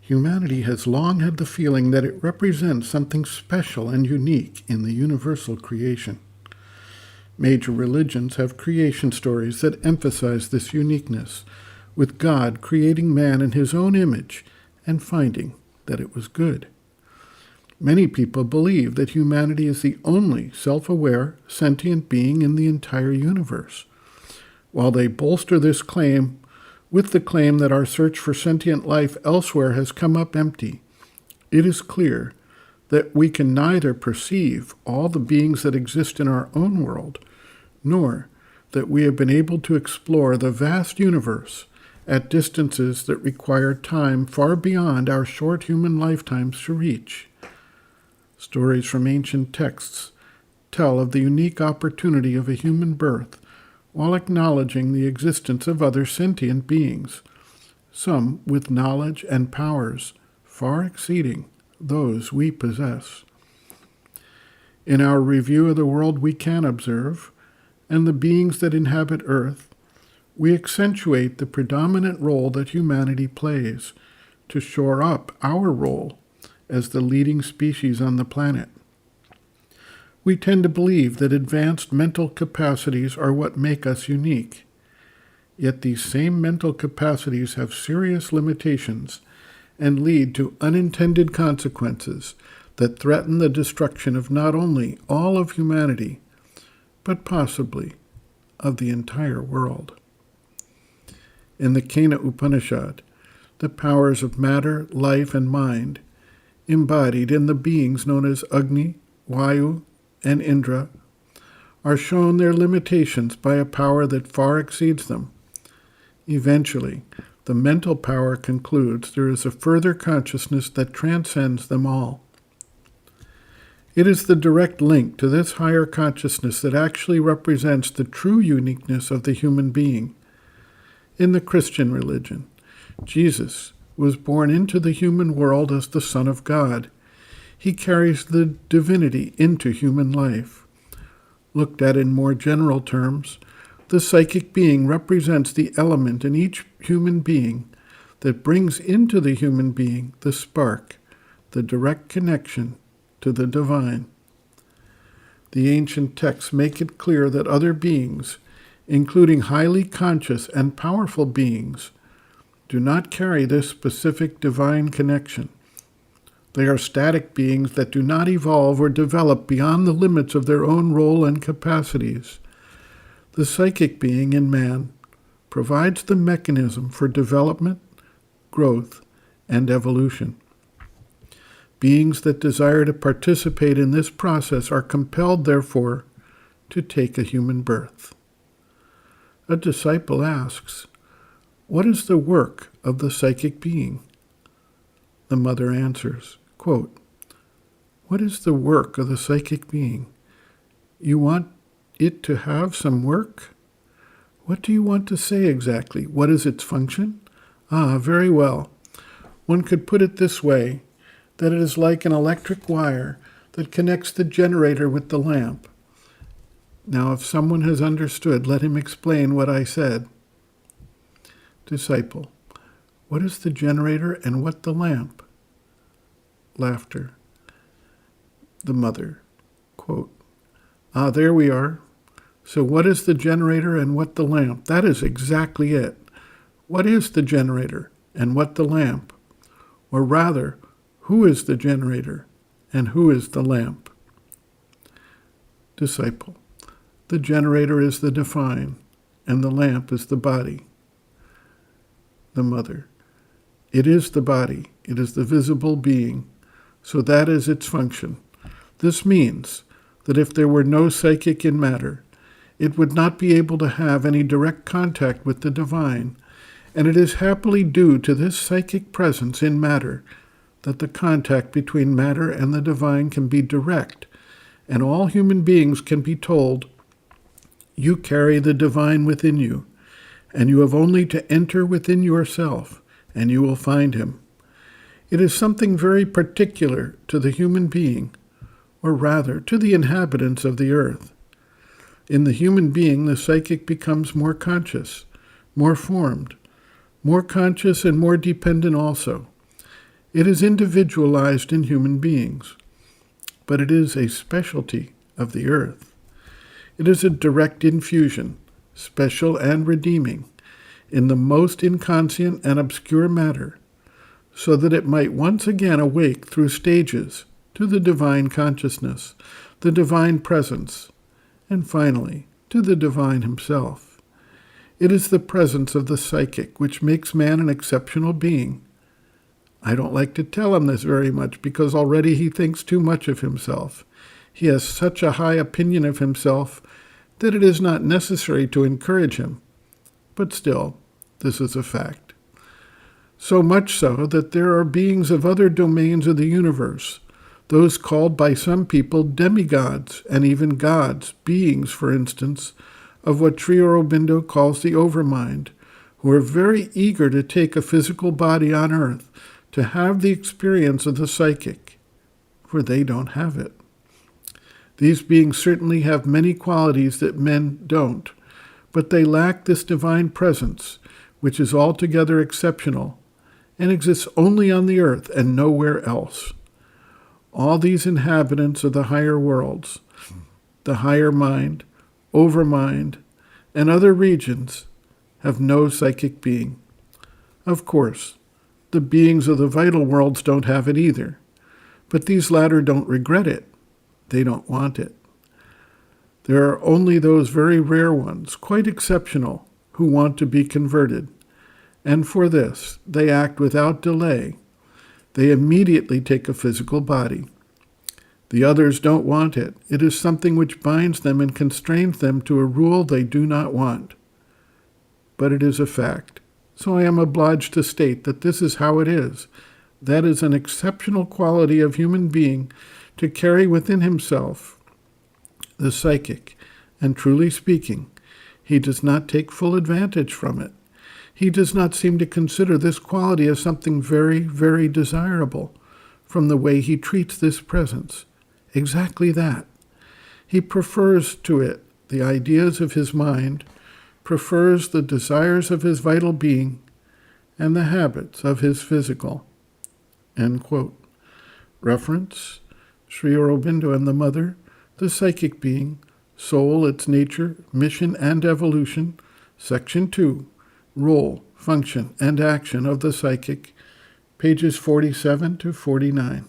Humanity has long had the feeling that it represents something special and unique in the universal creation. Major religions have creation stories that emphasize this uniqueness, with God creating man in his own image and finding that it was good. Many people believe that humanity is the only self-aware, sentient being in the entire universe. While they bolster this claim with the claim that our search for sentient life elsewhere has come up empty, it is clear that we can neither perceive all the beings that exist in our own world, nor that we have been able to explore the vast universe at distances that require time far beyond our short human lifetimes to reach. Stories from ancient texts tell of the unique opportunity of a human birth while acknowledging the existence of other sentient beings, some with knowledge and powers far exceeding those we possess. In our review of the world we can observe, and the beings that inhabit Earth, we accentuate the predominant role that humanity plays to shore up our role as the leading species on the planet. We tend to believe that advanced mental capacities are what make us unique. Yet these same mental capacities have serious limitations and lead to unintended consequences that threaten the destruction of not only all of humanity, but possibly of the entire world. In the Kena Upanishad, the powers of matter, life, and mind, embodied in the beings known as Agni, Vayu, and Indra, are shown their limitations by a power that far exceeds them. Eventually, the mental power concludes there is a further consciousness that transcends them all. It is the direct link to this higher consciousness that actually represents the true uniqueness of the human being. In the Christian religion, Jesus was born into the human world as the Son of God. He carries the divinity into human life. Looked at in more general terms, the psychic being represents the element in each human being that brings into the human being the spark, the direct connection to the divine. The ancient texts make it clear that other beings, including highly conscious and powerful beings, do not carry this specific divine connection. They are static beings that do not evolve or develop beyond the limits of their own role and capacities. The psychic being in man provides the mechanism for development, growth, and evolution. Beings that desire to participate in this process are compelled, therefore, to take a human birth. A disciple asks, "What is the work of the psychic being?" The mother answers, quote, "What is the work of the psychic being? You want it to have some work? What do you want to say exactly? What is its function? Ah, very well. One could put it this way, that it is like an electric wire that connects the generator with the lamp. Now, if someone has understood, let him explain what I said." Disciple, "What is the generator and what the lamp?" Laughter. The mother, quote, "Ah, there we are. So what is the generator and what the lamp? That is exactly it. What is the generator and what the lamp? Or rather, who is the generator and who is the lamp?" Disciple, "The generator is the divine, and the lamp is the body." The mother, "It is the body. It is the visible being. So that is its function. This means that if there were no psychic in matter, it would not be able to have any direct contact with the divine, and it is happily due to this psychic presence in matter that the contact between matter and the divine can be direct, and all human beings can be told, 'You carry the divine within you, and you have only to enter within yourself, and you will find him.' It is something very particular to the human being, or rather to the inhabitants of the earth. In the human being, the psychic becomes more conscious, more formed, more conscious and more dependent also. It is individualized in human beings, but it is a specialty of the earth. It is a direct infusion, special and redeeming, in the most inconscient and obscure matter, so that it might once again awake through stages to the divine consciousness, the divine presence, and finally to the divine himself. It is the presence of the psychic which makes man an exceptional being. I don't like to tell him this very much because already he thinks too much of himself. He has such a high opinion of himself that it is not necessary to encourage him. But still, this is a fact. So much so that there are beings of other domains of the universe, those called by some people demigods and even gods, beings, for instance, of what Sri Aurobindo calls the overmind, who are very eager to take a physical body on earth to have the experience of the psychic, for they don't have it. These beings certainly have many qualities that men don't, but they lack this divine presence, which is altogether exceptional and exists only on the earth and nowhere else. All these inhabitants of the higher worlds, the higher mind, overmind, and other regions have no psychic being. Of course, the beings of the vital worlds don't have it either, but these latter don't regret it. They don't want it. There are only those very rare ones, quite exceptional, who want to be converted, and for this they act without delay. They immediately take a physical body. The others don't want it. It is something which binds them and constrains them to a rule they do not want. But it is a fact, so I am obliged to state that this is how it is. That is an exceptional quality of human being to carry within himself the psychic, and truly speaking, he does not take full advantage from it. He does not seem to consider this quality as something very, very desirable from the way he treats this presence. Exactly that. He prefers to it the ideas of his mind, prefers the desires of his vital being, and the habits of his physical. End quote. Reference: Sri Aurobindo and the Mother, The Psychic Being, Soul, Its Nature, Mission and Evolution, Section 2, Role, Function, and Action of the Psychic, pages 47 to 49.